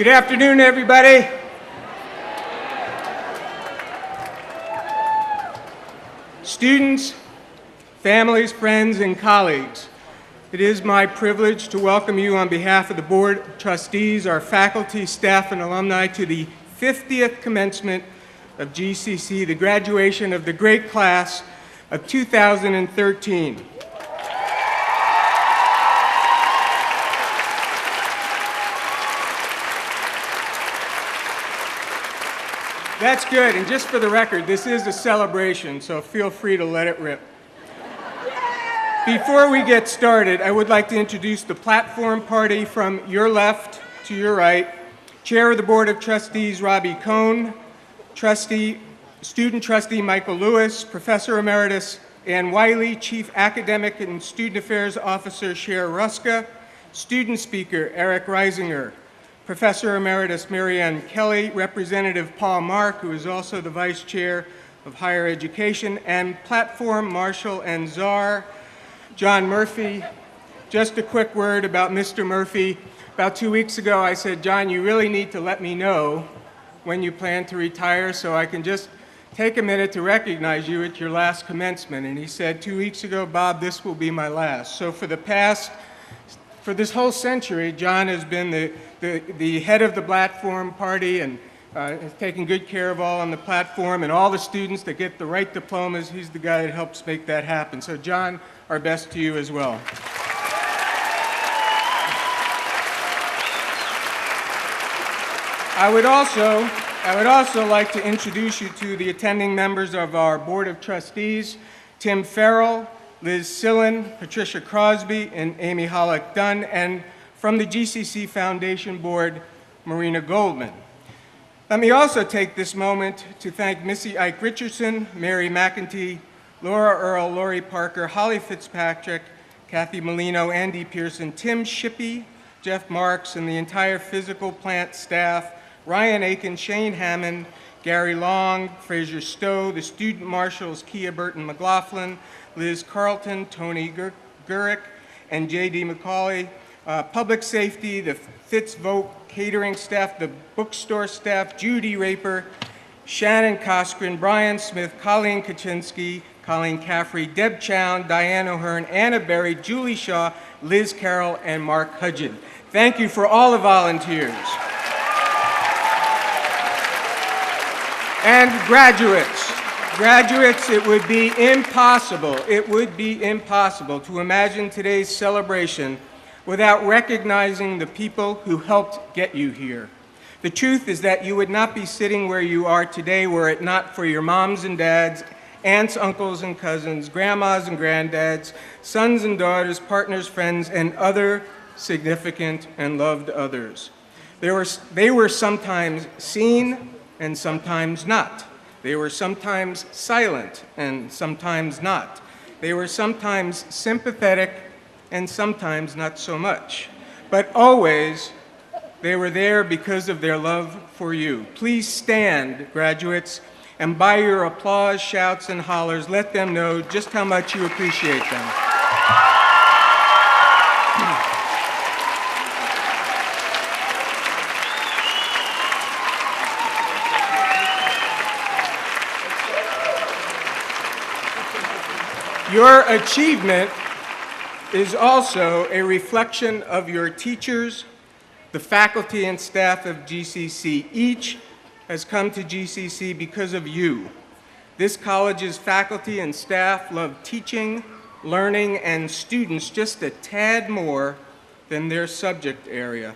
Good afternoon, everybody. Students, families, friends, and colleagues, it is my privilege to welcome you on behalf of the Board of Trustees, our faculty, staff, and alumni to the 50th commencement of GCC, the graduation of the great class of 2013. That's good, and just for the record, this is a celebration, so feel free to let it rip. Before we get started, I would like to introduce the platform party from your left to your right. Chair of the Board of Trustees, Robbie Cohn, Student Trustee Michael Lewis, Professor Emeritus Ann Wiley, Chief Academic and Student Affairs Officer Cher Ruska, Student Speaker Eric Reisinger, Professor Emeritus Marianne Kelly, Representative Paul Mark, who is also the Vice Chair of Higher Education, and Platform Marshal and Czar, John Murphy. Just a quick word about Mr. Murphy. About 2 weeks ago, I said, John, you really need to let me know when you plan to retire so I can just take a minute to recognize you at your last commencement. And he said, 2 weeks ago, Bob, this will be my last. So for this whole century, John has been the head of the platform party and has taken good care of all on the platform and all the students that get the right diplomas. He's the guy that helps make that happen. So John, our best to you as well. I would also like to introduce you to the attending members of our Board of Trustees, Tim Farrell, Liz Sillen, Patricia Crosby, and Amy Hollick-Dunn, and from the GCC Foundation Board, Marina Goldman. Let me also take this moment to thank Missy Ike Richardson, Mary McEntee, Laura Earle, Lori Parker, Holly Fitzpatrick, Kathy Molino, Andy Pearson, Tim Shippey, Jeff Marks, and the entire physical plant staff, Ryan Aiken, Shane Hammond, Gary Long, Fraser Stowe, the student marshals, Kia Burton McLaughlin, Liz Carlton, Tony Gurick, and J.D. McCauley, public safety, the Fitzvote catering staff, the bookstore staff, Judy Raper, Shannon Coskren, Brian Smith, Colleen Kaczynski, Colleen Caffrey, Deb Chown, Diane O'Hearn, Anna Berry, Julie Shaw, Liz Carroll, and Mark Hudgen. Thank you for all the volunteers. And graduates, it would be impossible to imagine today's celebration without recognizing the people who helped get you here. The truth is that you would not be sitting where you are today were it not for your moms and dads, aunts, uncles, and cousins, grandmas and granddads, sons and daughters, partners, friends, and other significant and loved others. They were sometimes seen and sometimes not. They were sometimes silent and sometimes not. They were sometimes sympathetic and sometimes not so much. But always, they were there because of their love for you. Please stand, graduates, and by your applause, shouts, and hollers, let them know just how much you appreciate them. Your achievement is also a reflection of your teachers, the faculty and staff of GCC. Each has come to GCC because of you. This college's faculty and staff love teaching, learning, and students just a tad more than their subject area.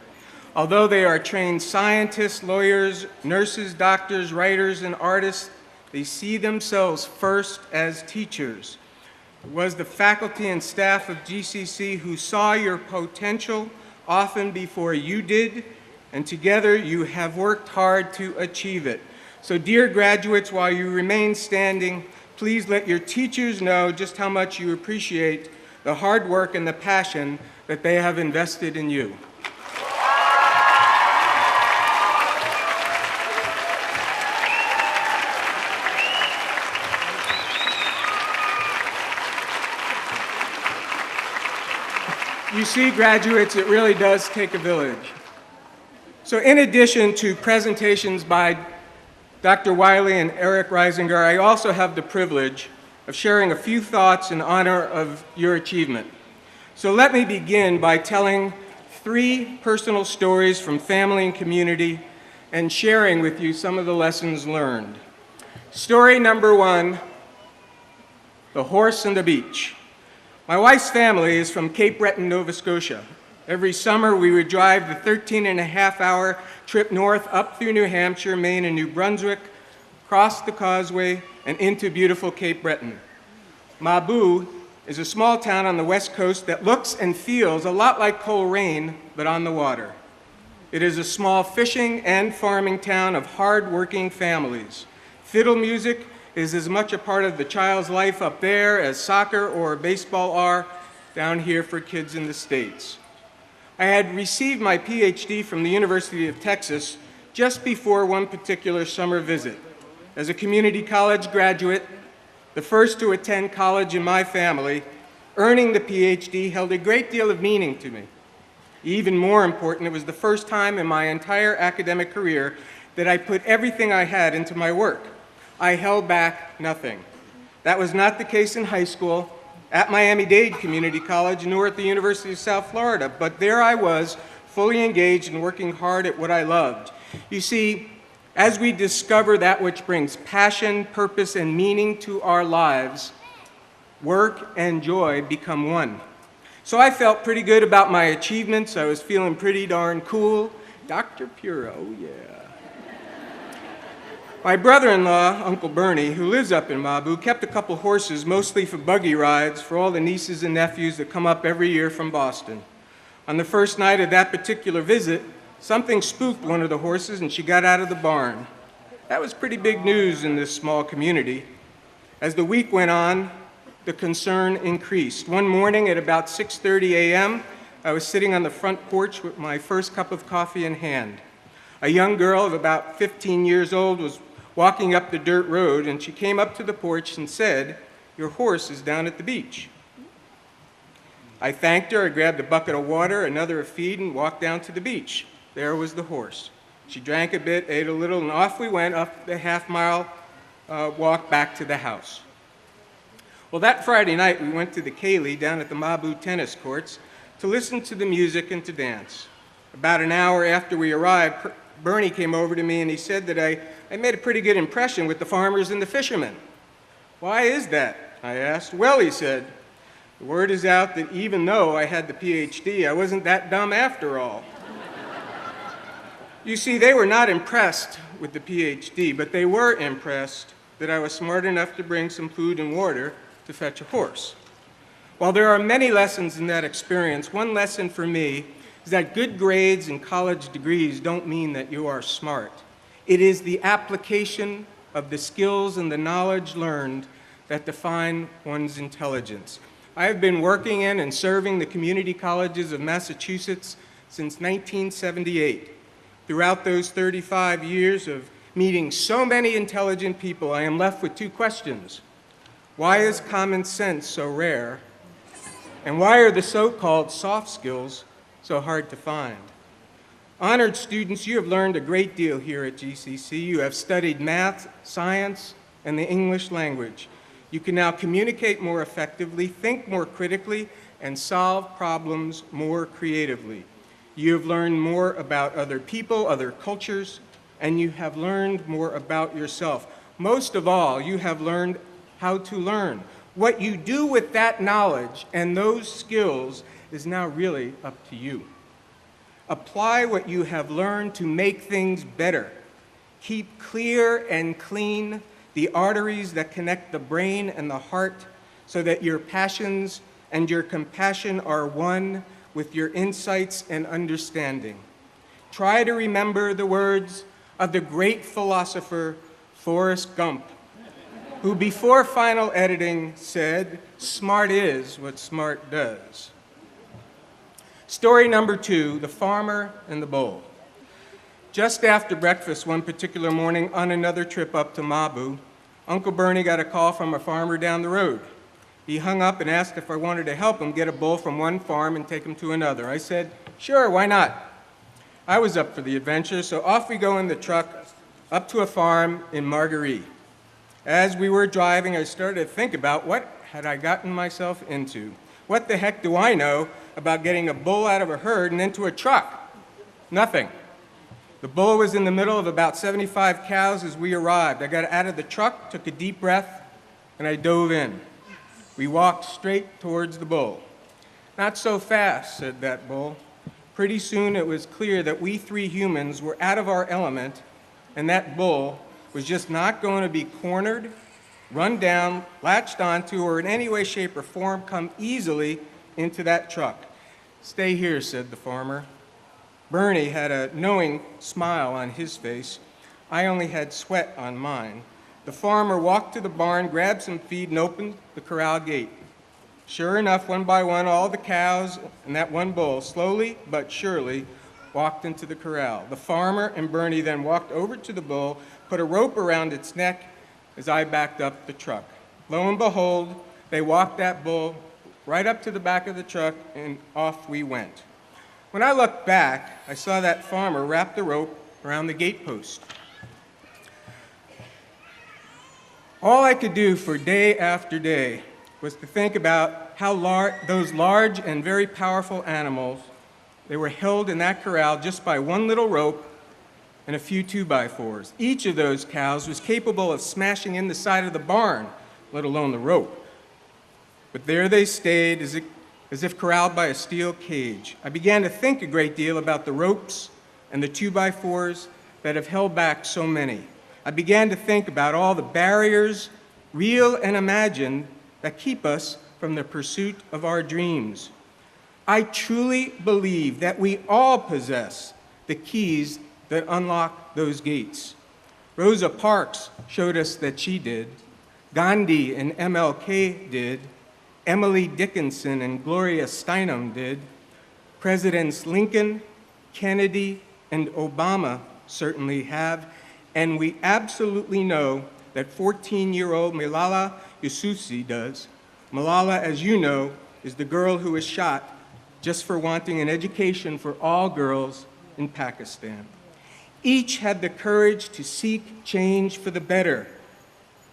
Although they are trained scientists, lawyers, nurses, doctors, writers, and artists, they see themselves first as teachers. It was the faculty and staff of GCC who saw your potential often before you did, and together you have worked hard to achieve it. So dear graduates, while you remain standing, please let your teachers know just how much you appreciate the hard work and the passion that they have invested in you. You see, graduates, it really does take a village. So in addition to presentations by Dr. Wiley and Eric Reisinger, I also have the privilege of sharing a few thoughts in honor of your achievement. So let me begin by telling 3 personal stories from family and community and sharing with you some of the lessons learned. Story number 1, the horse and the beach. My wife's family is from Cape Breton, Nova Scotia. Every summer we would drive the 13-and-a-half-hour trip north up through New Hampshire, Maine, and New Brunswick, across the causeway, and into beautiful Cape Breton. Mabou is a small town on the west coast that looks and feels a lot like Coleraine, but on the water. It is a small fishing and farming town of hard-working families. Fiddle music is as much a part of the child's life up there as soccer or baseball are down here for kids in the States. I had received my PhD from the University of Texas just before one particular summer visit. As a community college graduate, the first to attend college in my family, earning the PhD held a great deal of meaning to me. Even more important, it was the first time in my entire academic career that I put everything I had into my work. I held back nothing. That was not the case in high school, at Miami-Dade Community College, nor at the University of South Florida, but there I was, fully engaged and working hard at what I loved. You see, as we discover that which brings passion, purpose, and meaning to our lives, work and joy become one. So I felt pretty good about my achievements. I was feeling pretty darn cool. Dr. Puro, oh yeah. My brother-in-law, Uncle Bernie, who lives up in Mabou, kept a couple horses, mostly for buggy rides, for all the nieces and nephews that come up every year from Boston. On the first night of that particular visit, something spooked one of the horses and she got out of the barn. That was pretty big news in this small community. As the week went on, the concern increased. One morning at about 6:30 a.m., I was sitting on the front porch with my first cup of coffee in hand. A young girl of about 15 years old was walking up the dirt road, and she came up to the porch and said, "Your horse is down at the beach." I thanked her, I grabbed a bucket of water, another of feed, and walked down to the beach. There was the horse. She drank a bit, ate a little, and off we went up the half-mile walk back to the house. Well, that Friday night, we went to the Kaylee down at the Mabou tennis courts to listen to the music and to dance. About an hour after we arrived, Bernie came over to me and he said that I made a pretty good impression with the farmers and the fishermen. "Why is that?" I asked. "Well," he said, "the word is out that even though I had the PhD, I wasn't that dumb after all." You see, they were not impressed with the PhD, but they were impressed that I was smart enough to bring some food and water to fetch a horse. While there are many lessons in that experience, one lesson for me is that good grades and college degrees don't mean that you are smart. It is the application of the skills and the knowledge learned that define one's intelligence. I have been working in and serving the community colleges of Massachusetts since 1978. Throughout those 35 years of meeting so many intelligent people, I am left with 2 questions. Why is common sense so rare? And why are the so-called soft skills so hard to find? Honored students, you have learned a great deal here at GCC. You have studied math, science, and the English language. You can now communicate more effectively, think more critically, and solve problems more creatively. You have learned more about other people, other cultures, and you have learned more about yourself. Most of all, you have learned how to learn. What you do with that knowledge and those skills is now really up to you. Apply what you have learned to make things better. Keep clear and clean the arteries that connect the brain and the heart so that your passions and your compassion are one with your insights and understanding. Try to remember the words of the great philosopher Forrest Gump, who before final editing said, "Smart is what smart does." Story number 2, the farmer and the bowl. Just after breakfast one particular morning on another trip up to Mabou, Uncle Bernie got a call from a farmer down the road. He hung up and asked if I wanted to help him get a bull from one farm and take him to another. I said, "Sure, why not?" I was up for the adventure, so off we go in the truck up to a farm in Marguerite. As we were driving, I started to think about what had I gotten myself into. What the heck do I know about getting a bull out of a herd and into a truck? Nothing. The bull was in the middle of about 75 cows as we arrived. I got out of the truck, took a deep breath, and I dove in. We walked straight towards the bull. "Not so fast," said that bull. Pretty soon it was clear that we three humans were out of our element, and that bull was just not going to be cornered, run down, latched onto, or in any way, shape, or form come easily into that truck. "Stay here," said the farmer. Bernie had a knowing smile on his face. I only had sweat on mine. The farmer walked to the barn, grabbed some feed, and opened the corral gate. Sure enough, one by one, all the cows and that one bull slowly but surely walked into the corral. The farmer and Bernie then walked over to the bull, put a rope around its neck as I backed up the truck. Lo and behold, they walked that bull right up to the back of the truck, and off we went. When I looked back, I saw that farmer wrap the rope around the gatepost. All I could do for day after day was to think about how those large and very powerful animals, they were held in that corral just by one little rope and a few 2x4s. Each of those cows was capable of smashing in the side of the barn, let alone the rope. But there they stayed as if corralled by a steel cage. I began to think a great deal about the ropes and the 2x4s that have held back so many. I began to think about all the barriers, real and imagined, that keep us from the pursuit of our dreams. I truly believe that we all possess the keys that unlock those gates. Rosa Parks showed us that she did. Gandhi and MLK did. Emily Dickinson and Gloria Steinem did. Presidents Lincoln, Kennedy, and Obama certainly have. And we absolutely know that 14-year-old Malala Yousafzai does. Malala, as you know, is the girl who was shot just for wanting an education for all girls in Pakistan. Each had the courage to seek change for the better.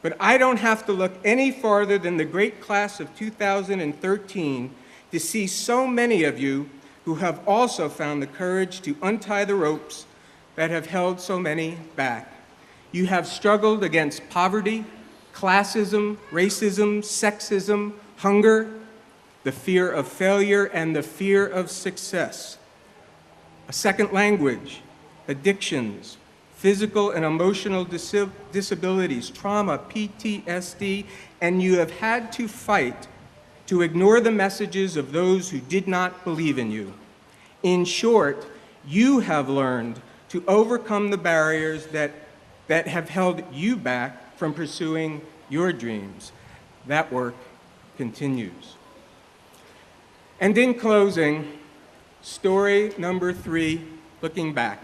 But I don't have to look any farther than the great class of 2013 to see so many of you who have also found the courage to untie the ropes that have held so many back. You have struggled against poverty, classism, racism, sexism, hunger, the fear of failure, and the fear of success. A second language, addictions, physical and emotional disabilities, trauma, PTSD, and you have had to fight to ignore the messages of those who did not believe in you. In short, you have learned to overcome the barriers that have held you back from pursuing your dreams. That work continues. And in closing, story number 3, looking back.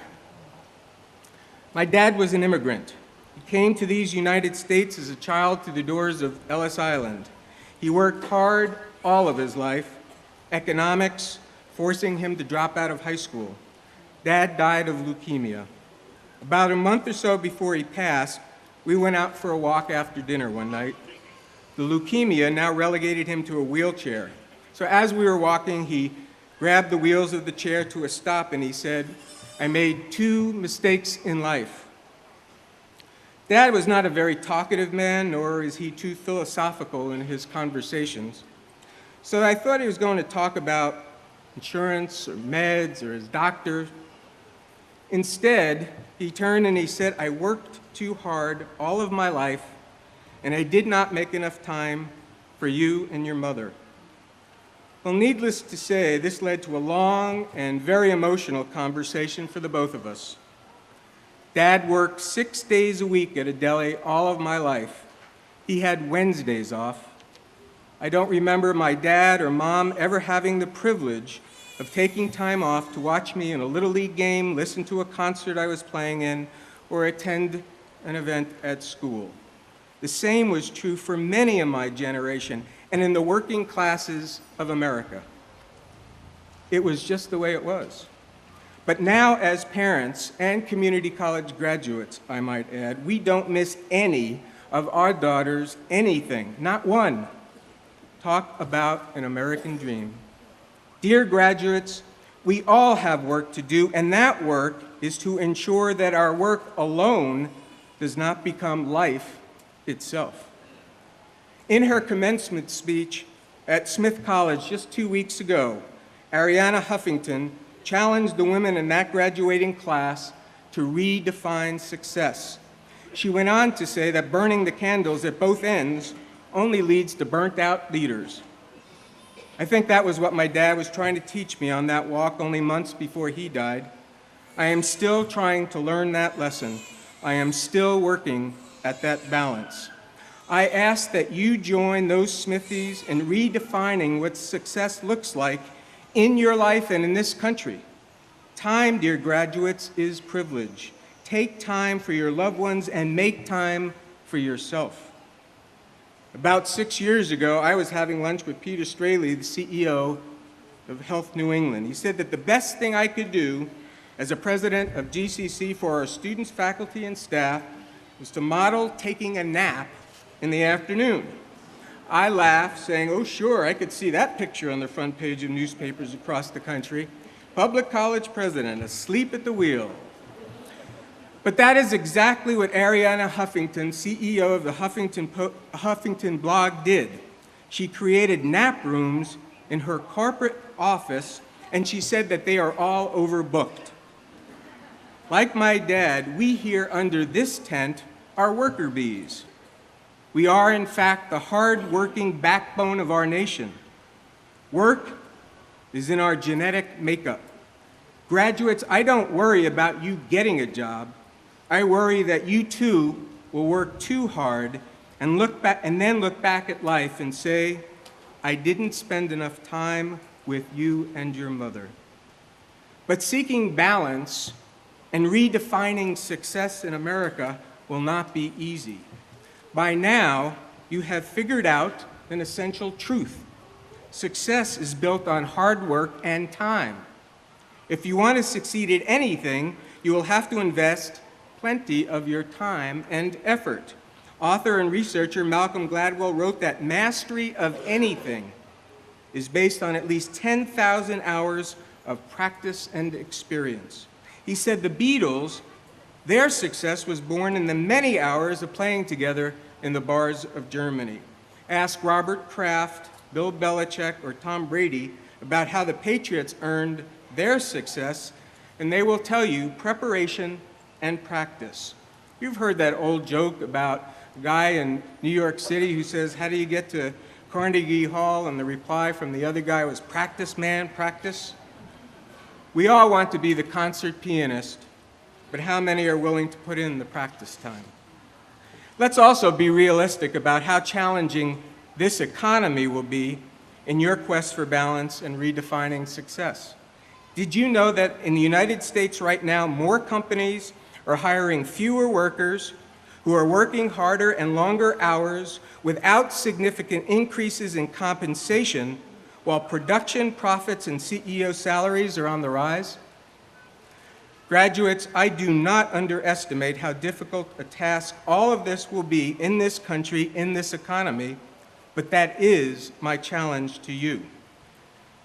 My dad was an immigrant. He came to these United States as a child through the doors of Ellis Island. He worked hard all of his life, economics forcing him to drop out of high school. Dad died of leukemia. About a month or so before he passed, we went out for a walk after dinner one night. The leukemia now relegated him to a wheelchair. So as we were walking, he grabbed the wheels of the chair to a stop and he said, "I made 2 mistakes in life." Dad was not a very talkative man, nor is he too philosophical in his conversations. So I thought he was going to talk about insurance or meds or his doctor. Instead, he turned and he said, "I worked too hard all of my life, and I did not make enough time for you and your mother." Well, needless to say, this led to a long and very emotional conversation for the both of us. Dad worked 6 days a week at a deli all of my life. He had Wednesdays off. I don't remember my dad or mom ever having the privilege of taking time off to watch me in a Little League game, listen to a concert I was playing in, or attend an event at school. The same was true for many in my generation and in the working classes of America. It was just the way it was. But now, as parents and community college graduates, I might add, we don't miss any of our daughters anything, not one. Talk about an American dream. Dear graduates, we all have work to do, and that work is to ensure that our work alone does not become life itself. In her commencement speech at Smith College just 2 weeks ago, Arianna Huffington challenged the women in that graduating class to redefine success. She went on to say that burning the candles at both ends only leads to burnt-out leaders. I think that was what my dad was trying to teach me on that walk only months before he died. I am still trying to learn that lesson. I am still working at that balance. I ask that you join those Smithies in redefining what success looks like in your life and in this country. Time, dear graduates, is privilege. Take time for your loved ones and make time for yourself. About 6 years ago, I was having lunch with Peter Straley, the CEO of Health New England. He said that the best thing I could do as a president of GCC for our students, faculty, and staff was to model taking a nap in the afternoon. I laughed, saying, "Oh, sure, I could see that picture on the front page of newspapers across the country. Public college president asleep at the wheel." But that is exactly what Arianna Huffington, CEO of the Huffington blog, did. She created nap rooms in her corporate office, and she said that they are all overbooked. Like my dad, we here under this tent are worker bees. We are, in fact, the hard-working backbone of our nation. Work is in our genetic makeup. Graduates, I don't worry about you getting a job. I worry that you too will work too hard and then look back at life and say, "I didn't spend enough time with you and your mother." But seeking balance and redefining success in America will not be easy. By now, you have figured out an essential truth. Success is built on hard work and time. If you want to succeed at anything, you will have to invest plenty of your time and effort. Author and researcher Malcolm Gladwell wrote that mastery of anything is based on at least 10,000 hours of practice and experience. He said the Beatles, their success was born in the many hours of playing together in the bars of Germany. Ask Robert Kraft, Bill Belichick, or Tom Brady about how the Patriots earned their success, and they will tell you preparation and practice. You've heard that old joke about a guy in New York City who says, "How do you get to Carnegie Hall?" And the reply from the other guy was, "Practice, man, practice." We all want to be the concert pianist, but how many are willing to put in the practice time? Let's also be realistic about how challenging this economy will be in your quest for balance and redefining success. Did you know that in the United States right now, more companies are hiring fewer workers who are working harder and longer hours without significant increases in compensation, while production profits and CEO salaries are on the rise? Graduates, I do not underestimate how difficult a task all of this will be in this country, in this economy, but that is my challenge to you.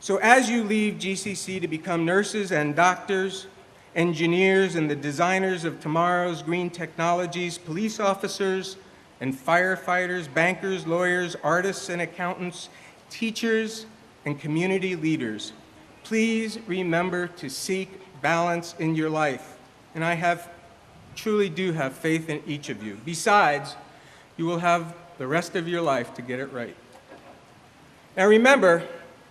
So as you leave GCC to become nurses and doctors, engineers and the designers of tomorrow's green technologies, police officers and firefighters, bankers, lawyers, artists and accountants, teachers and community leaders, please remember to seek balance in your life. And I truly do have faith in each of you. Besides, you will have the rest of your life to get it right. Now remember,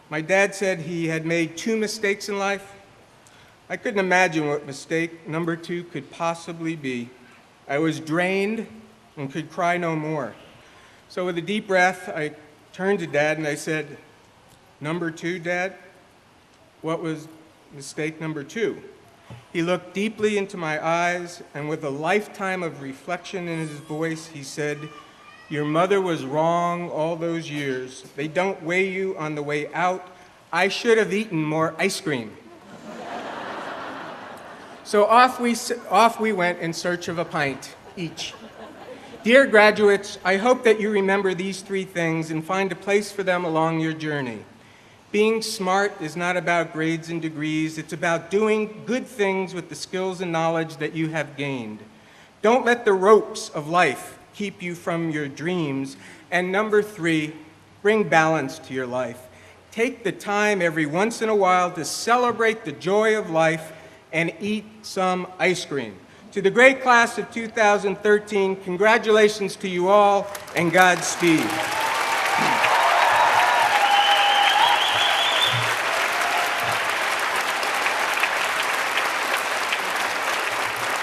my dad said he had made 2 mistakes in life. I couldn't imagine what mistake number 2 could possibly be. I was drained and could cry no more. So with a deep breath, I turned to Dad and I said, "Number 2, Dad? What was mistake number 2? He looked deeply into my eyes, and with a lifetime of reflection in his voice, he said, "Your mother was wrong all those years. They don't weigh you on the way out. I should have eaten more ice cream." So off we went in search of a pint each. Dear graduates, I hope that you remember these three things and find a place for them along your journey. Being smart is not about grades and degrees, it's about doing good things with the skills and knowledge that you have gained. Don't let the ropes of life keep you from your dreams. And number three, bring balance to your life. Take the time every once in a while to celebrate the joy of life and eat some ice cream. To the great class of 2013, congratulations to you all and Godspeed.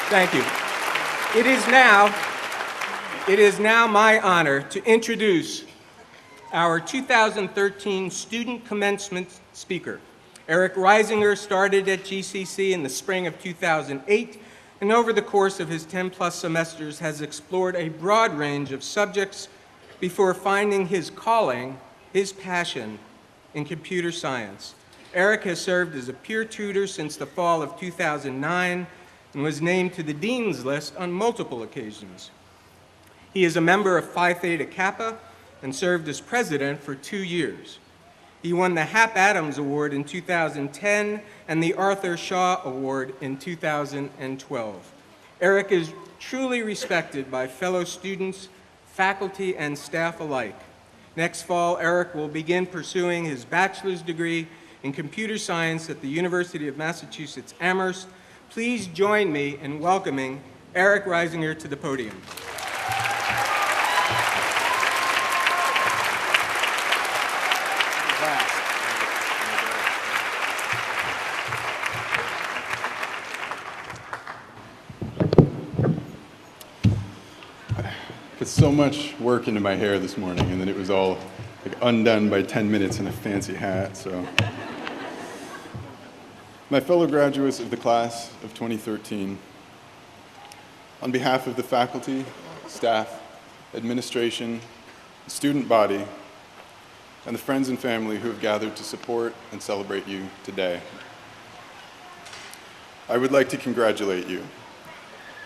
Thank you. It is now my honor to introduce our 2013 student commencement speaker. Eric Reisinger started at GCC in the spring of 2008, and over the course of his 10-plus semesters has explored a broad range of subjects before finding his calling, his passion, in computer science. Eric has served as a peer tutor since the fall of 2009 and was named to the Dean's List on multiple occasions. He is a member of Phi Theta Kappa and served as president for 2 years. He won the Hap Adams Award in 2010 and the Arthur Shaw Award in 2012. Eric is truly respected by fellow students, faculty, and staff alike. Next fall, Eric will begin pursuing his bachelor's degree in computer science at the University of Massachusetts Amherst. Please join me in welcoming Eric Reisinger to the podium. Put so much work into my hair this morning, and then it was all undone by 10 minutes in a fancy hat, so. My fellow graduates of the class of 2013, on behalf of the faculty, staff, administration, student body, and the friends and family who have gathered to support and celebrate you today, I would like to congratulate you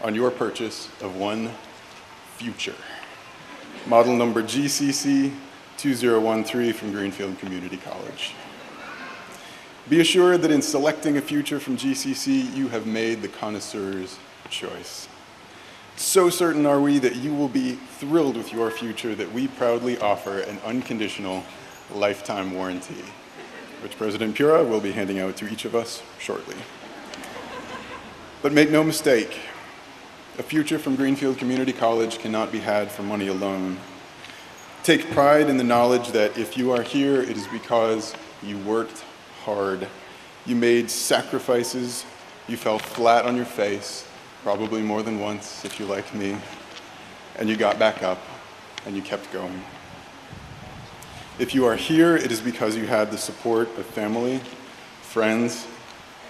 on your purchase of one Future, model number GCC 2013 from Greenfield Community College. Be assured that in selecting a Future from GCC, you have made the connoisseur's choice. So certain are we that you will be thrilled with your Future that we proudly offer an unconditional lifetime warranty, which President Pura will be handing out to each of us shortly. But make no mistake, a Future from Greenfield Community College cannot be had for money alone. Take pride in the knowledge that if you are here, it is because you worked hard. You made sacrifices. You fell flat on your face, probably more than once if you like me, and you got back up and you kept going. If you are here, it is because you had the support of family, friends,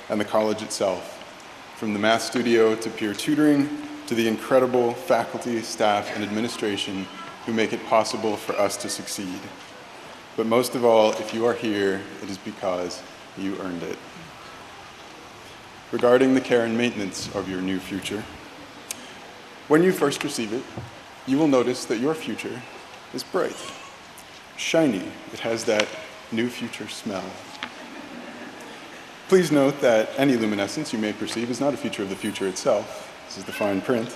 and the college itself. From the math studio to peer tutoring, to the incredible faculty, staff, and administration who make it possible for us to succeed. But most of all, if you are here, it is because you earned it. Regarding the care and maintenance of your new Future, when you first receive it, you will notice that your Future is bright, shiny. It has that new Future smell. Please note that any luminescence you may perceive is not a feature of the Future itself. This is the fine print,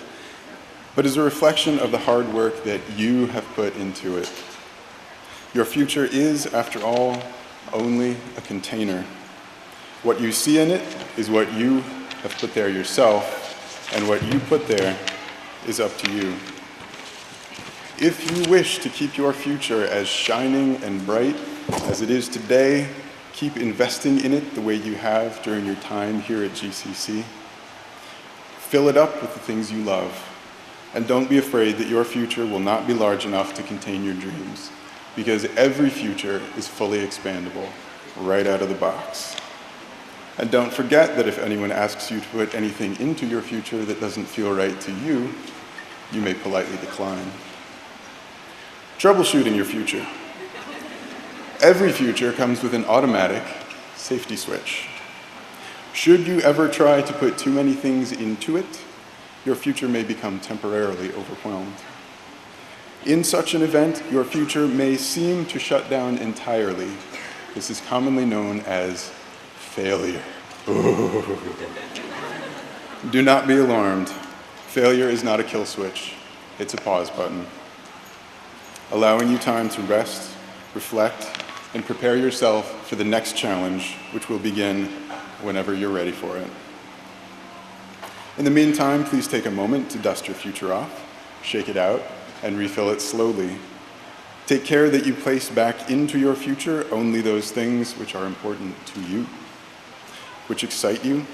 but is a reflection of the hard work that you have put into it. Your Future is, after all, only a container. What you see in it is what you have put there yourself, and what you put there is up to you. If you wish to keep your Future as shining and bright as it is today, keep investing in it the way you have during your time here at GCC. Fill it up with the things you love, and don't be afraid that your Future will not be large enough to contain your dreams, because every Future is fully expandable, right out of the box. And don't forget that if anyone asks you to put anything into your Future that doesn't feel right to you, you may politely decline. Troubleshooting your Future. Every Future comes with an automatic safety switch. Should you ever try to put too many things into it, your future may become temporarily overwhelmed. In such an event, your future may seem to shut down entirely. This is commonly known as failure. Do not be alarmed. Failure is not a kill switch. It's a pause button, allowing you time to rest, reflect, and prepare yourself for the next challenge, which will begin whenever you're ready for it. In the meantime, please take a moment to dust your future off, shake it out, and refill it slowly. Take care that you place back into your future only those things which are important to you, which excite you,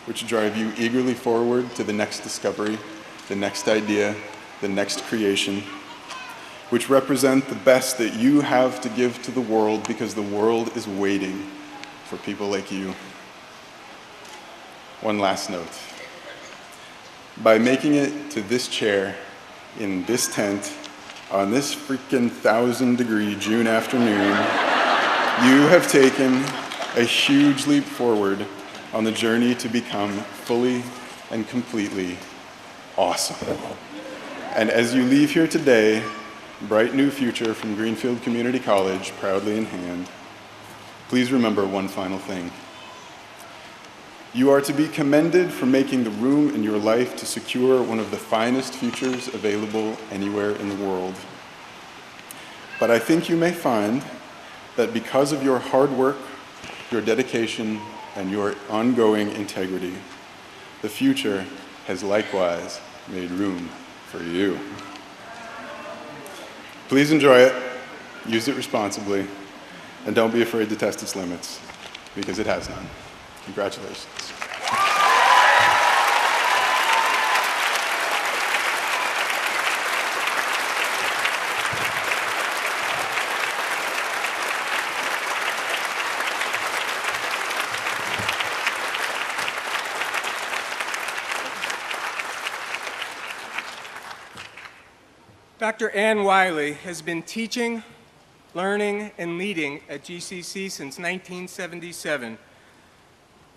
which drive you eagerly forward to the next discovery, the next idea, the next creation, which represent the best that you have to give to the world, because the world is waiting for people like you. One last note. By making it to this chair in this tent on this freaking 1,000-degree June afternoon, you have taken a huge leap forward on the journey to become fully and completely awesome. And as you leave here today, bright new future from Greenfield Community College proudly in hand, please remember one final thing. You are to be commended for making the room in your life to secure one of the finest futures available anywhere in the world. But I think you may find that because of your hard work, your dedication, and your ongoing integrity, the future has likewise made room for you. Please enjoy it, use it responsibly, and don't be afraid to test its limits, because it has none. Congratulations. Dr. Ann Wiley has been teaching, learning, and leading at GCC since 1977.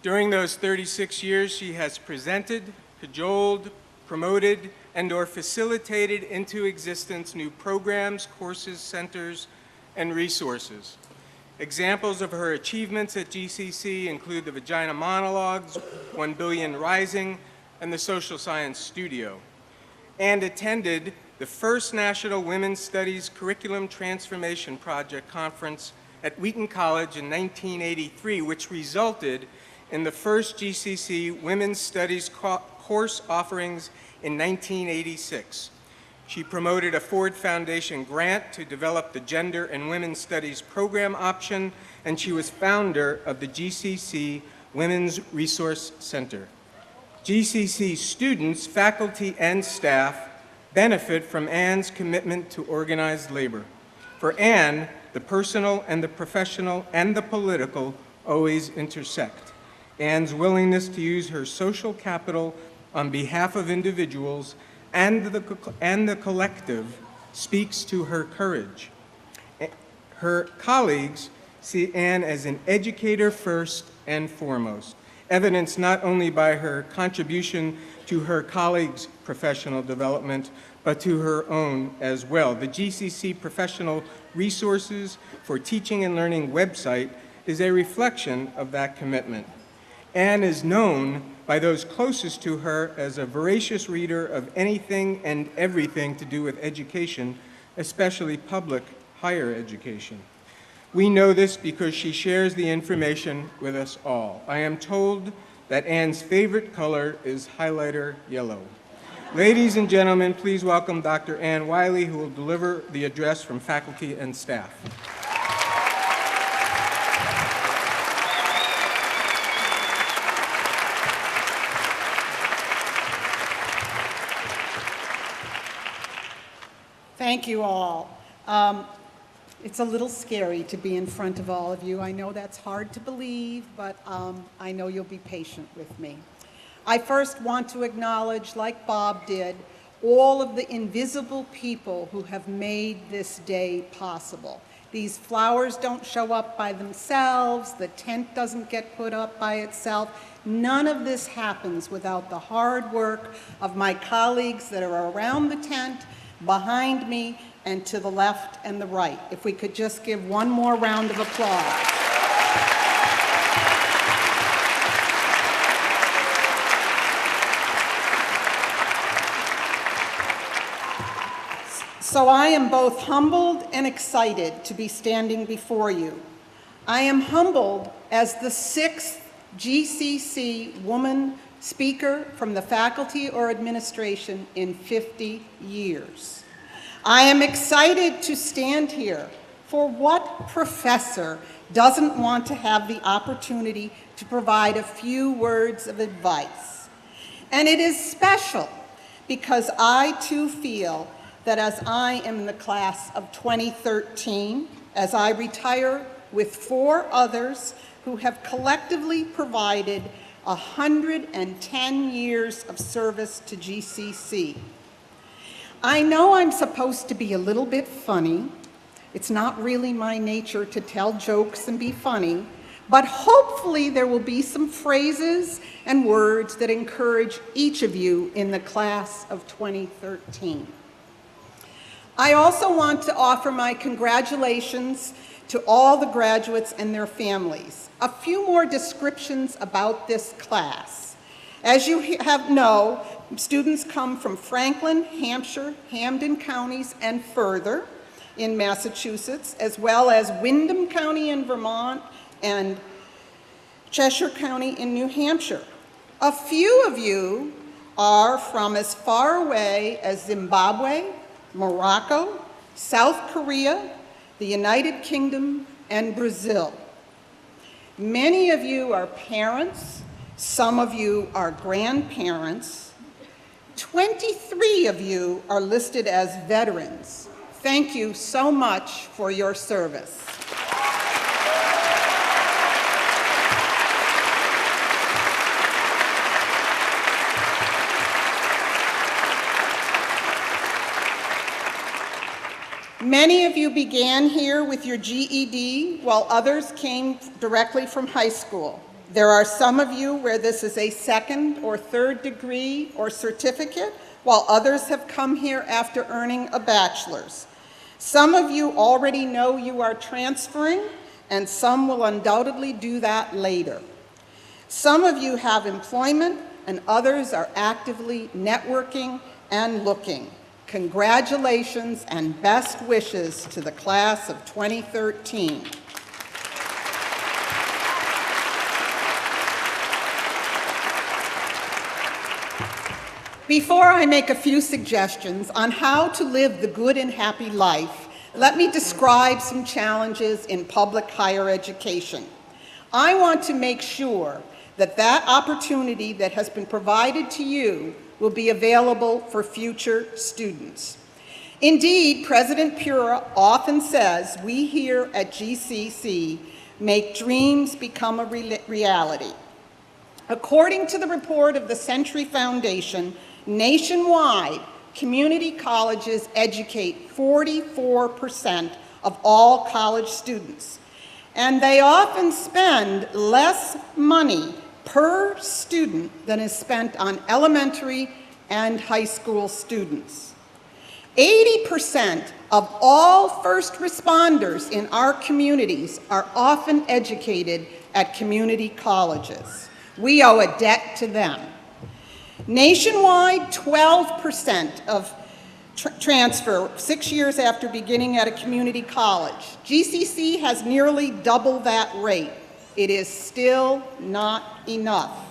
During those 36 years, she has presented, cajoled, promoted, and/or facilitated into existence new programs, courses, centers, and resources. Examples of her achievements at GCC include the Vagina Monologues, 1 Billion Rising, and the Social Science Studio, and attended the first National Women's Studies Curriculum Transformation Project Conference at Wheaton College in 1983, which resulted in the first GCC Women's Studies course offerings in 1986. She promoted a Ford Foundation grant to develop the Gender and Women's Studies program option, and she was founder of the GCC Women's Resource Center. GCC students, faculty, and staff benefit from Ann's commitment to organized labor. For Ann, the personal and the professional and the political always intersect. Ann's willingness to use her social capital on behalf of individuals and the collective speaks to her courage. Her colleagues see Ann as an educator first and foremost, evidenced not only by her contribution to her colleagues' professional development, but to her own as well. The GCC Professional Resources for Teaching and Learning website is a reflection of that commitment. Ann is known by those closest to her as a voracious reader of anything and everything to do with education, especially public higher education. We know this because she shares the information with us all. I am told that Ann's favorite color is highlighter yellow. Ladies and gentlemen, please welcome Dr. Ann Wiley, who will deliver the address from faculty and staff. Thank you all. It's a little scary to be in front of all of you. I know that's hard to believe, but I know you'll be patient with me. I first want to acknowledge, like Bob did, all of the invisible people who have made this day possible. These flowers don't show up by themselves, the tent doesn't get put up by itself. None of this happens without the hard work of my colleagues that are around the tent, behind me, and to the left and the right. If we could just give one more round of applause. So I am both humbled and excited to be standing before you. I am humbled as the 6th GCC woman speaker from the faculty or administration in 50 years. I am excited to stand here, for what professor doesn't want to have the opportunity to provide a few words of advice? And it is special because I too feel that as I am in the class of 2013, as I retire with 4 others who have collectively provided 110 years of service to GCC. I know I'm supposed to be a little bit funny. It's not really my nature to tell jokes and be funny, but hopefully there will be some phrases and words that encourage each of you in the class of 2013. I also want to offer my congratulations to all the graduates and their families. A few more descriptions about this class. As you know, students come from Franklin, Hampshire, Hampden counties, and further in Massachusetts, as well as Windham County in Vermont and Cheshire County in New Hampshire. A few of you are from as far away as Zimbabwe, Morocco, South Korea, the United Kingdom, and Brazil. Many of you are parents, some of you are grandparents. 23 of you are listed as veterans. Thank you so much for your service. Many of you began here with your GED, while others came directly from high school. There are some of you where this is a 2nd or 3rd degree or certificate, while others have come here after earning a bachelor's. Some of you already know you are transferring, and some will undoubtedly do that later. Some of you have employment, and others are actively networking and looking. Congratulations and best wishes to the class of 2013. Before I make a few suggestions on how to live the good and happy life, let me describe some challenges in public higher education. I want to make sure that that opportunity that has been provided to you will be available for future students. Indeed, President Pura often says we here at GCC make dreams become a reality. According to the report of the Century Foundation, nationwide, community colleges educate 44% of all college students, and they often spend less money per student than is spent on elementary and high school students. 80% of all first responders in our communities are often educated at community colleges. We owe a debt to them. Nationwide, 12% of transfer 6 years after beginning at a community college. GCC has nearly double that rate. It is still not enough.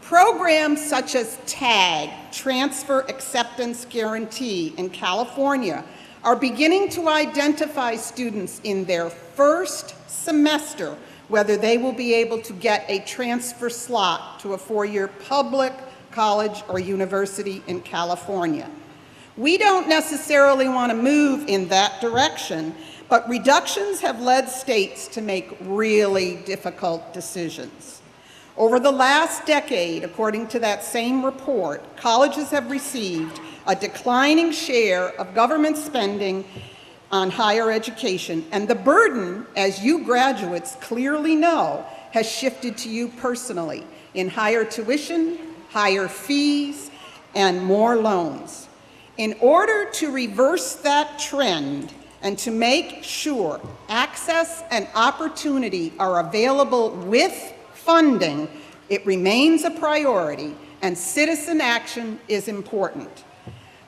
Programs such as TAG, Transfer Acceptance Guarantee, in California are beginning to identify students in their first semester whether they will be able to get a transfer slot to a 4-year public college or university in California. We don't necessarily want to move in that direction, but reductions have led states to make really difficult decisions. Over the last decade, according to that same report, colleges have received a declining share of government spending on higher education, and the burden, as you graduates clearly know, has shifted to you personally in higher tuition, higher fees, and more loans. In order to reverse that trend and to make sure access and opportunity are available with funding, it remains a priority, and citizen action is important.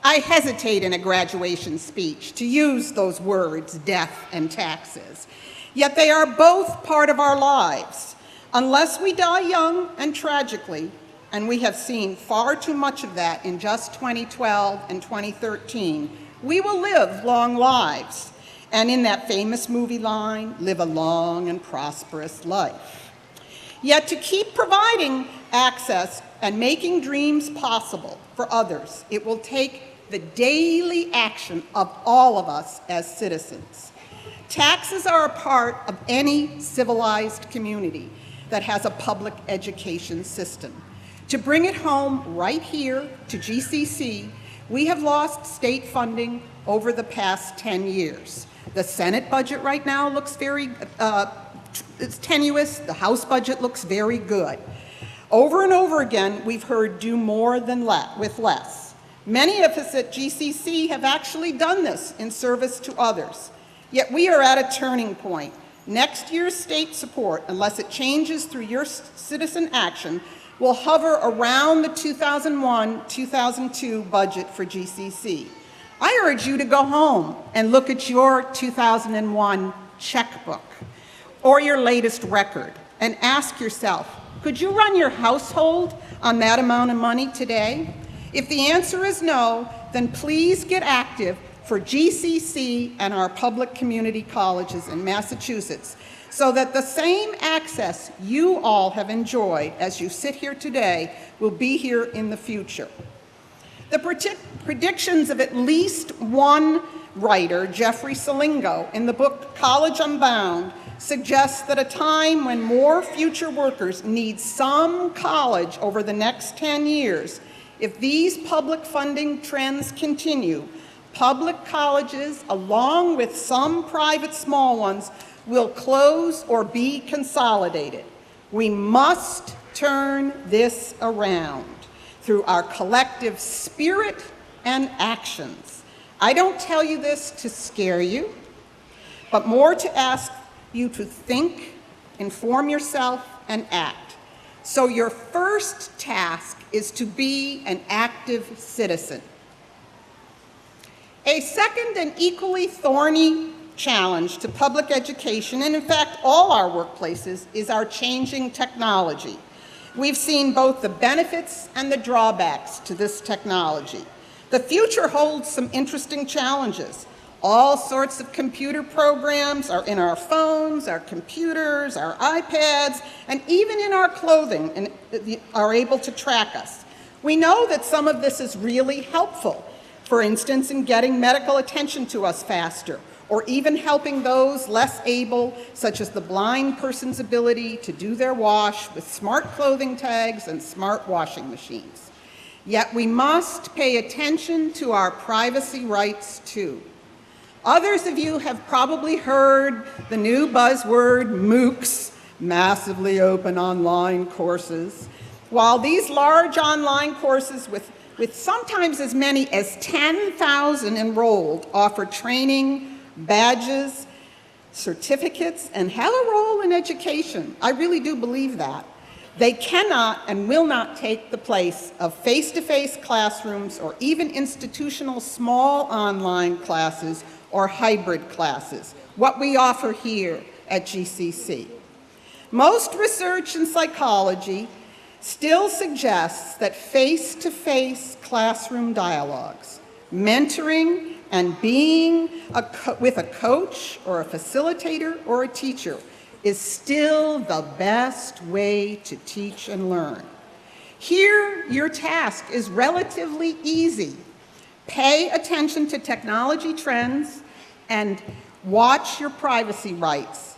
I hesitate in a graduation speech to use those words, death and taxes, yet they are both part of our lives. Unless we die young and tragically, and we have seen far too much of that in just 2012 and 2013, we will live long lives, and in that famous movie line, live a long and prosperous life. Yet to keep providing access and making dreams possible for others, it will take the daily action of all of us as citizens. Taxes are a part of any civilized community that has a public education system. To bring it home right here to GCC, we have lost state funding over the past 10 years. The Senate budget right now looks very it's tenuous. The House budget looks very good. Over and over again, we've heard do more than with less. Many of us at GCC have actually done this in service to others. Yet we are at a turning point. Next year's state support, unless it changes through your citizen action, will hover around the 2001-2002 budget for GCC. I urge you to go home and look at your 2001 checkbook or your latest record and ask yourself, could you run your household on that amount of money today? If the answer is no, then please get active for GCC and our public community colleges in Massachusetts so that the same access you all have enjoyed as you sit here today will be here in the future. The predictions of at least one writer, Jeffrey Salingo, in the book College Unbound, suggests that a time when more future workers need some college over the next 10 years. If these public funding trends continue, public colleges, along with some private small ones, will close or be consolidated. We must turn this around through our collective spirit and actions. I don't tell you this to scare you, but more to ask you to think, inform yourself, and act. So your first task is to be an active citizen. A second and equally thorny challenge to public education, and in fact all our workplaces, is our changing technology. We've seen both the benefits and the drawbacks to this technology. The future holds some interesting challenges. All sorts of computer programs are in our phones, our computers, our iPads, and even in our clothing and are able to track us. We know that some of this is really helpful, for instance, in getting medical attention to us faster, or even helping those less able, such as the blind person's ability to do their wash with smart clothing tags and smart washing machines. Yet we must pay attention to our privacy rights too. Others of you have probably heard the new buzzword MOOCs, massively open online courses. While these large online courses with sometimes as many as 10,000 enrolled offer training, badges, certificates, and have a role in education, I really do believe that, they cannot and will not take the place of face-to-face classrooms or even institutional small online classes or hybrid classes, what we offer here at GCC. Most research in psychology still suggests that face-to-face classroom dialogues, mentoring, and being with a coach or a facilitator or a teacher is still the best way to teach and learn. Here, your task is relatively easy. Pay attention to technology trends and watch your privacy rights.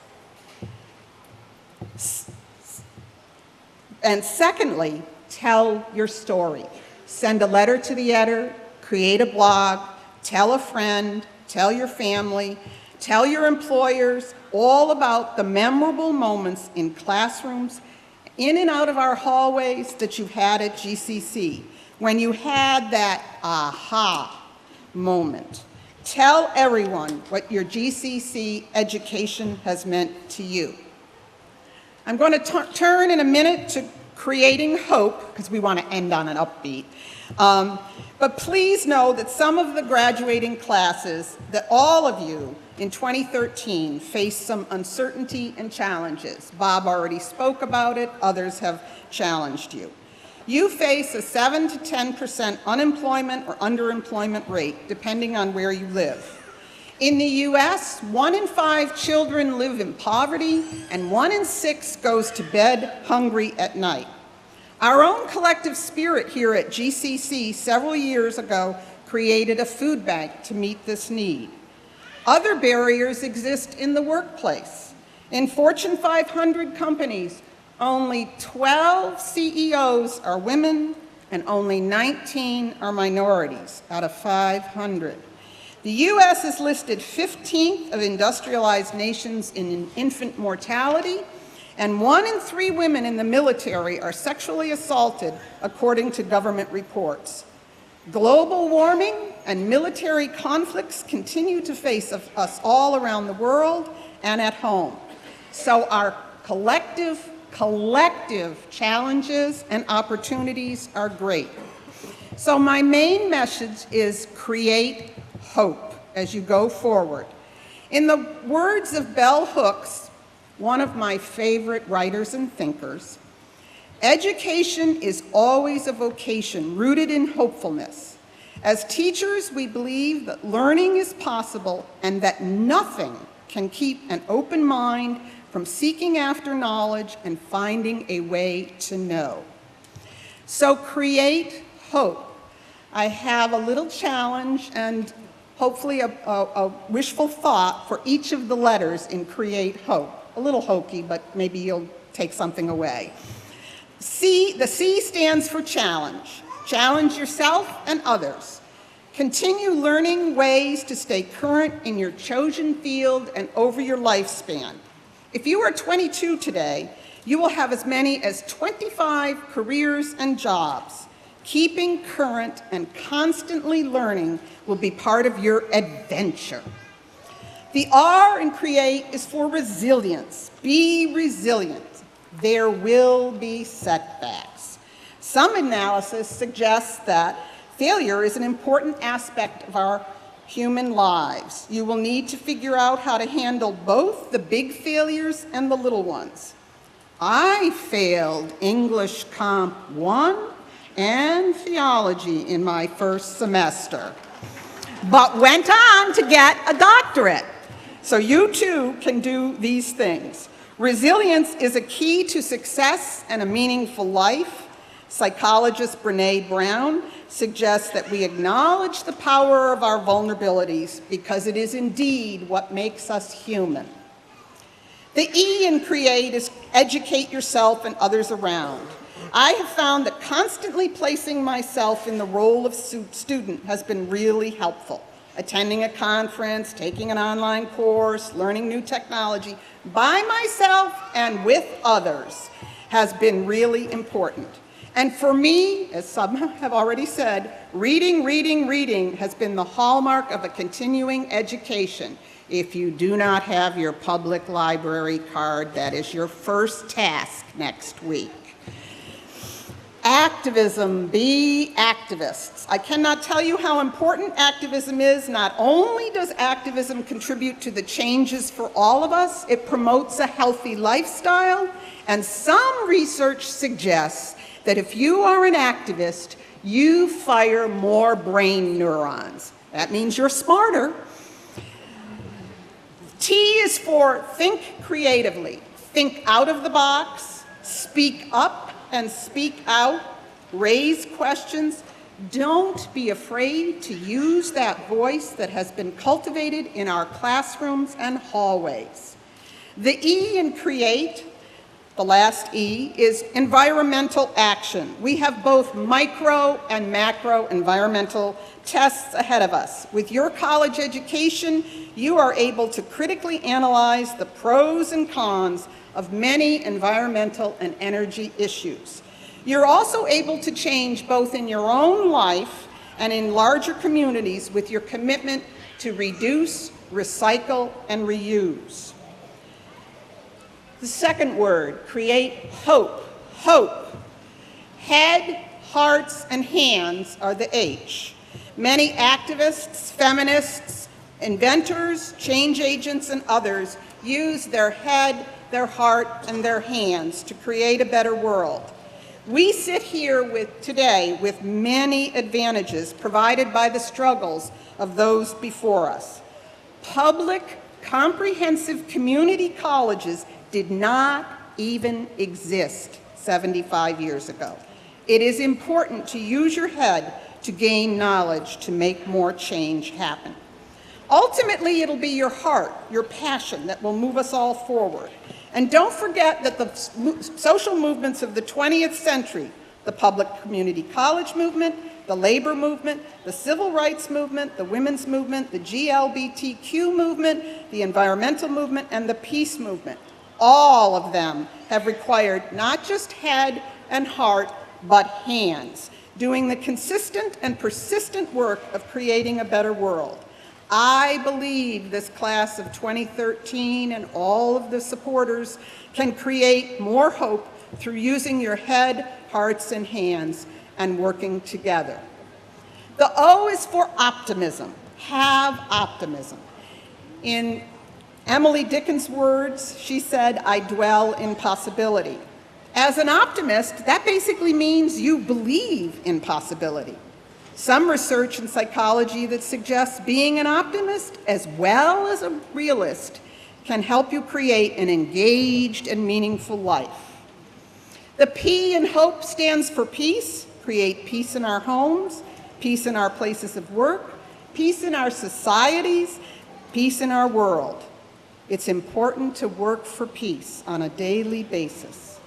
And secondly, tell your story. Send a letter to the editor, create a blog, tell a friend, tell your family, tell your employers all about the memorable moments in classrooms, in and out of our hallways that you've had at GCC, when you had that aha moment. Tell everyone what your GCC education has meant to you. I'm going to turn in a minute to creating hope, because we want to end on an upbeat. But please know that some of the graduating classes, that all of you in 2013 faced some uncertainty and challenges. Bob already spoke about it. Others have challenged you. You face a 7 to 10% unemployment or underemployment rate, depending on where you live. In the U.S., 1 in 5 children live in poverty, and 1 in 6 goes to bed hungry at night. Our own collective spirit here at GCC several years ago created a food bank to meet this need. Other barriers exist in the workplace. In Fortune 500 companies, only 12 CEOs are women and only 19 are minorities out of 500. The U.S. is listed 15th of industrialized nations in infant mortality, and 1 in 3 women in the military are sexually assaulted, according to government reports. Global warming and military conflicts continue to face us all around the world and at home. So our collective challenges and opportunities are great. So my main message is create hope as you go forward. In the words of Bell Hooks, one of my favorite writers and thinkers, education is always a vocation rooted in hopefulness. As teachers, we believe that learning is possible and that nothing can keep an open mind from seeking after knowledge and finding a way to know. So create hope. I have a little challenge and hopefully a wishful thought for each of the letters in create hope. A little hokey, but maybe you'll take something away. The C stands for challenge. Challenge yourself and others. Continue learning ways to stay current in your chosen field and over your lifespan. If you are 22 today, you will have as many as 25 careers and jobs. Keeping current and constantly learning will be part of your adventure. The R in create is for resilience. Be resilient. There will be setbacks. Some analysis suggests that failure is an important aspect of our human lives. You will need to figure out how to handle both the big failures and the little ones. I failed English Comp 1 and theology in my first semester, but went on to get a doctorate. So you too can do these things. Resilience is a key to success and a meaningful life. Psychologist Brené Brown suggests that we acknowledge the power of our vulnerabilities because it is indeed what makes us human. The E in create is educate yourself and others around. I have found that constantly placing myself in the role of student has been really helpful. Attending a conference, taking an online course, learning new technology by myself and with others has been really important. And for me, as some have already said, reading has been the hallmark of a continuing education. If you do not have your public library card, that is your first task next week. Activism, be activists. I cannot tell you how important activism is. Not only does activism contribute to the changes for all of us, it promotes a healthy lifestyle, and some research suggests that if you are an activist, you fire more brain neurons. That means you're smarter. T is for think creatively. Think out of the box, speak up and speak out, raise questions. Don't be afraid to use that voice that has been cultivated in our classrooms and hallways. The E in create The last E is environmental action. We have both micro and macro environmental tests ahead of us. With your college education, you are able to critically analyze the pros and cons of many environmental and energy issues. You're also able to change both in your own life and in larger communities with your commitment to reduce, recycle, and reuse. The second word, create hope. Hope. Head, hearts, and hands are the H. Many activists, feminists, inventors, change agents, and others use their head, their heart, and their hands to create a better world. We sit here today with many advantages provided by the struggles of those before us. Public, comprehensive community colleges did not even exist 75 years ago. It is important to use your head to gain knowledge to make more change happen. Ultimately, it'll be your heart, your passion that will move us all forward. And don't forget that the social movements of the 20th century, the public community college movement, the labor movement, the civil rights movement, the women's movement, the GLBTQ movement, the environmental movement, and the peace movement, all of them have required not just head and heart, but hands, doing the consistent and persistent work of creating a better world. I believe this class of 2013 and all of the supporters can create more hope through using your head, hearts, and hands and working together. The O is for optimism. Have optimism. In Emily Dickin's words, she said, "I dwell in possibility." As an optimist, that basically means you believe in possibility. Some research in psychology that suggests being an optimist as well as a realist can help you create an engaged and meaningful life. The P in hope stands for peace. Create peace in our homes, peace in our places of work, peace in our societies, peace in our world. It's important to work for peace on a daily basis.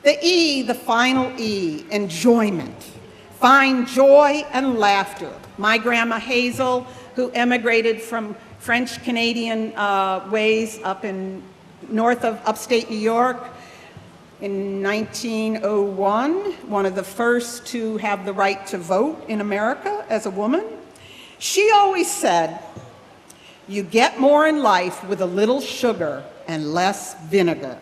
The E, the final E, enjoyment. Find joy and laughter. My grandma Hazel, who emigrated from French-Canadian ways up in north of upstate New York in 1901, one of the first to have the right to vote in America as a woman, she always said, "You get more in life with a little sugar and less vinegar."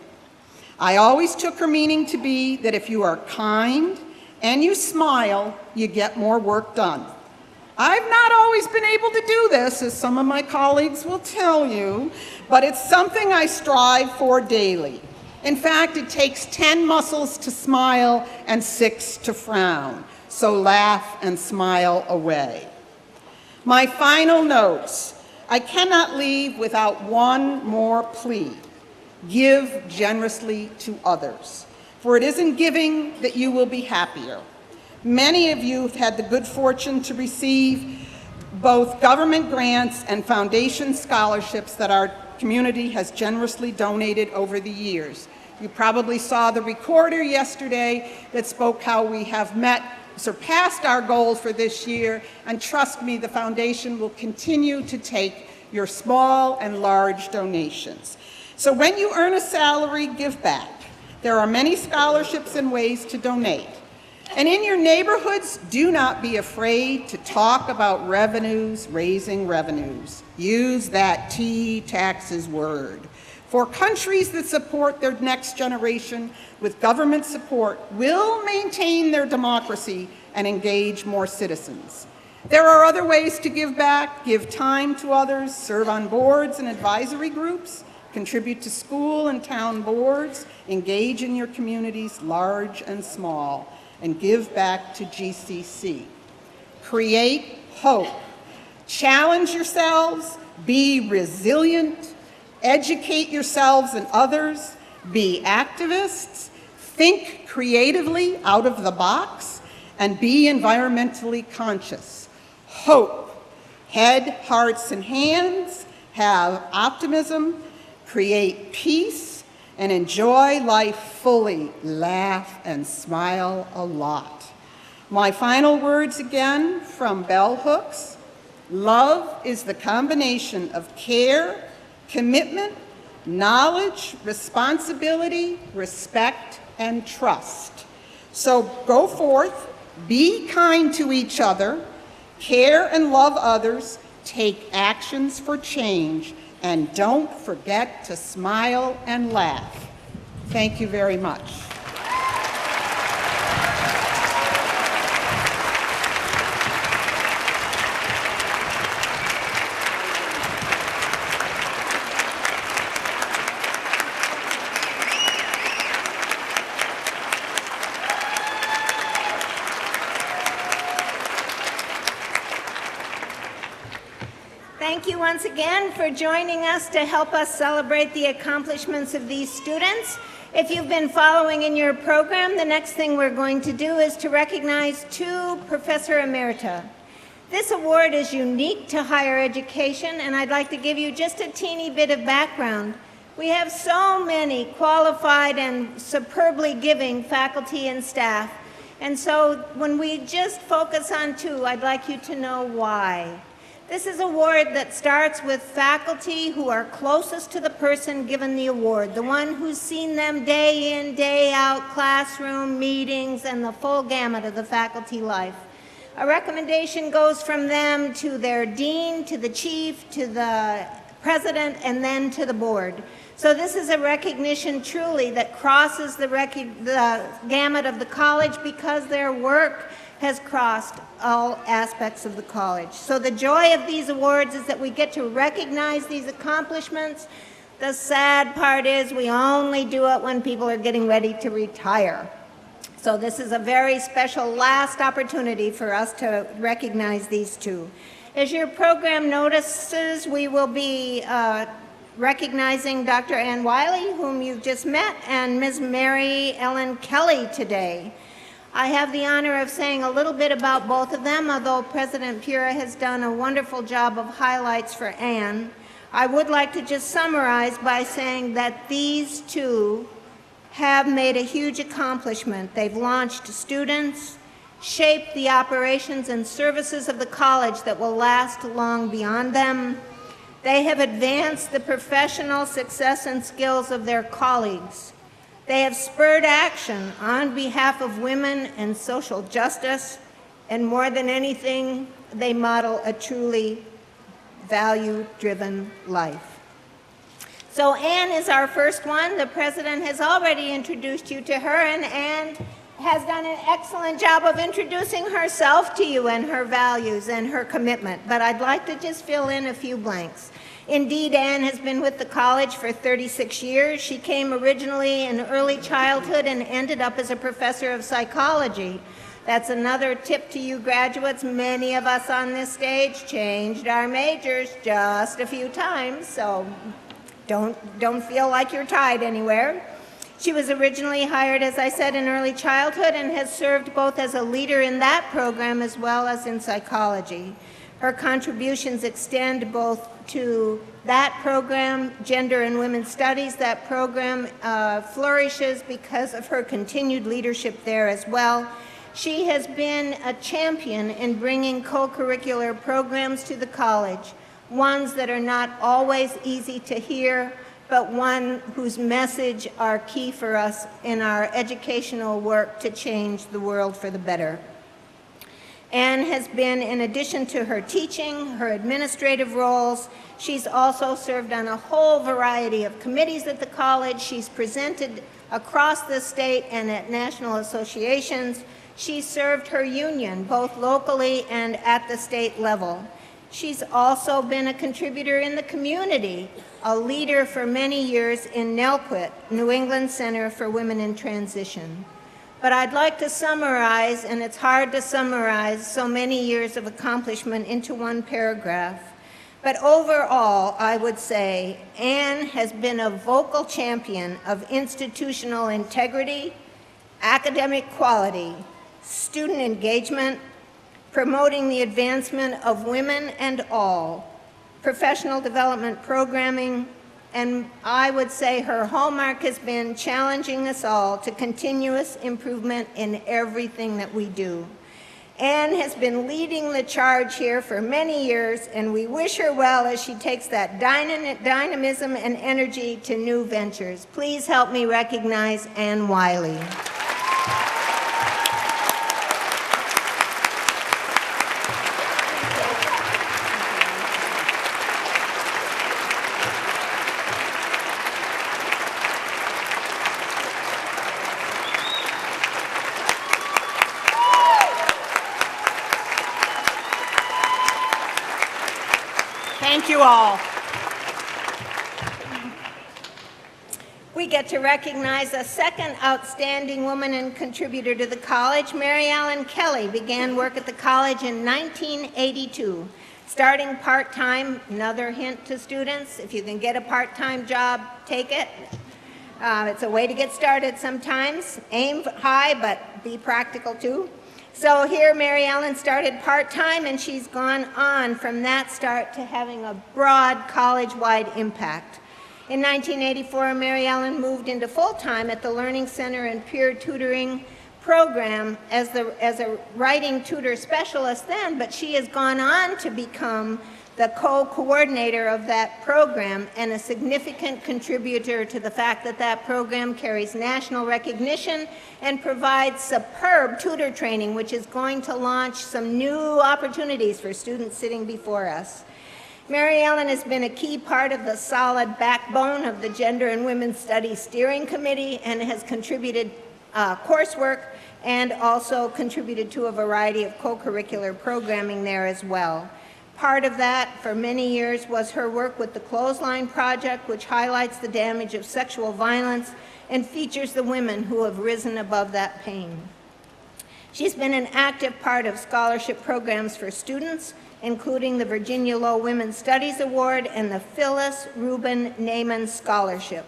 I always took her meaning to be that if you are kind and you smile, you get more work done. I've not always been able to do this, as some of my colleagues will tell you, but it's something I strive for daily. In fact, it takes 10 muscles to smile and 6 to frown, so laugh and smile away. My final notes. I cannot leave without one more plea. Give generously to others, for it is in giving that you will be happier. Many of you have had the good fortune to receive both government grants and foundation scholarships that our community has generously donated over the years. You probably saw the recorder yesterday that spoke how we have surpassed our goal for this year, and trust me, the foundation will continue to take your small and large donations. So when you earn a salary, give back. There are many scholarships and ways to donate. And in your neighborhoods, do not be afraid to talk about revenues, raising revenues. Use that T taxes word. For countries that support their next generation with government support will maintain their democracy and engage more citizens. There are other ways to give back. Give time to others, serve on boards and advisory groups, contribute to school and town boards, engage in your communities, large and small, and give back to GCC. Create hope. Challenge yourselves, be resilient, educate yourselves and others, be activists, think creatively out of the box, and be environmentally conscious. Hope, head, hearts, and hands, have optimism, create peace, and enjoy life fully, laugh and smile a lot. My final words again from bell hooks. Love is the combination of care, commitment, knowledge, responsibility, respect, and trust. So go forth, be kind to each other, care and love others, take actions for change, and don't forget to smile and laugh. Thank you very much. Thank you once again for joining us to help us celebrate the accomplishments of these students. If you've been following in your program, the next thing we're going to do is to recognize two Professor Emerita. This award is unique to higher education, and I'd like to give you just a teeny bit of background. We have so many qualified and superbly giving faculty and staff, and so when we just focus on two, I'd like you to know why. This is an award that starts with faculty who are closest to the person given the award, the one who's seen them day in, day out, classroom, meetings, and the full gamut of the faculty life. A recommendation goes from them to their dean, to the chief, to the president, and then to the board. So this is a recognition truly that crosses the gamut of the college because their work has crossed all aspects of the college. So the joy of these awards is that we get to recognize these accomplishments. The sad part is we only do it when people are getting ready to retire. So this is a very special last opportunity for us to recognize these two. As your program notices, we will be recognizing Dr. Ann Wiley, whom you've just met, and Ms. Mary Ellen Kelly today. I have the honor of saying a little bit about both of them, although President Pura has done a wonderful job of highlights for Ann. I would like to just summarize by saying that these two have made a huge accomplishment. They've launched students, shaped the operations and services of the college that will last long beyond them. They have advanced the professional success and skills of their colleagues. They have spurred action on behalf of women and social justice, and more than anything, they model a truly value-driven life. So Ann is our first one. The president has already introduced you to her, and Ann has done an excellent job of introducing herself to you and her values and her commitment, but I'd like to just fill in a few blanks. Indeed, Ann has been with the college for 36 years. She came originally in early childhood and ended up as a professor of psychology. That's another tip to you graduates. Many of us on this stage changed our majors just a few times, so don't feel like you're tied anywhere. She was originally hired, as I said, in early childhood and has served both as a leader in that program as well as in psychology. Her contributions extend both to that program, Gender and Women's Studies. That program flourishes because of her continued leadership there as well. She has been a champion in bringing co-curricular programs to the college, ones that are not always easy to hear, but one whose message are key for us in our educational work to change the world for the better. Ann has been, in addition to her teaching, her administrative roles, she's also served on a whole variety of committees at the college. She's presented across the state and at national associations. She's served her union, both locally and at the state level. She's also been a contributor in the community, a leader for many years in NELQUIT, New England Center for Women in Transition. But I'd like to summarize, and it's hard to summarize so many years of accomplishment into one paragraph. But overall, I would say Ann has been a vocal champion of institutional integrity, academic quality, student engagement, promoting the advancement of women and all, professional development programming, and I would say her hallmark has been challenging us all to continuous improvement in everything that we do. Anne has been leading the charge here for many years, and we wish her well as she takes that dynamism and energy to new ventures. Please help me recognize Anne Wiley. Thank you all. We get to recognize a second outstanding woman and contributor to the college. Mary Ellen Kelly began work at the college in 1982, starting part-time. Another hint to students, if you can get a part-time job, take it. It's a way to get started sometimes. Aim high, but be practical too. So here Mary Ellen started part-time, and she's gone on from that start to having a broad college-wide impact. In 1984, Mary Ellen moved into full-time at the Learning Center and Peer Tutoring program as a writing tutor specialist then, but she has gone on to become the co-coordinator of that program and a significant contributor to the fact that that program carries national recognition and provides superb tutor training, which is going to launch some new opportunities for students sitting before us. Mary Ellen has been a key part of the solid backbone of the Gender and Women's Studies Steering Committee and has contributed coursework and also contributed to a variety of co-curricular programming there as well. Part of that for many years was her work with the Clothesline Project, which highlights the damage of sexual violence and features the women who have risen above that pain. She's been an active part of scholarship programs for students, including the Virginia Low Women's Studies Award and the Phyllis Rubin Naiman Scholarship.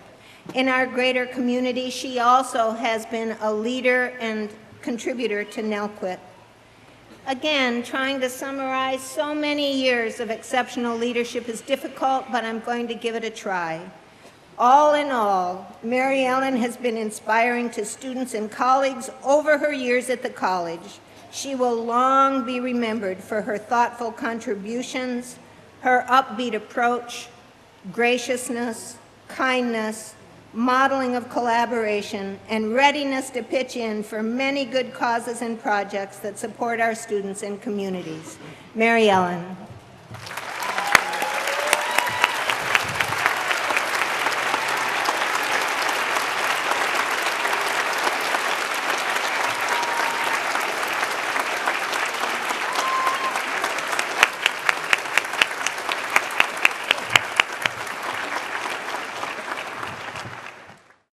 In our greater community, she also has been a leader and contributor to NELQUIT. Again, trying to summarize so many years of exceptional leadership is difficult, but I'm going to give it a try. All in all, Mary Ellen has been inspiring to students and colleagues over her years at the college. She will long be remembered for her thoughtful contributions, her upbeat approach, graciousness, kindness, modeling of collaboration, and readiness to pitch in for many good causes and projects that support our students and communities. Mary Ellen.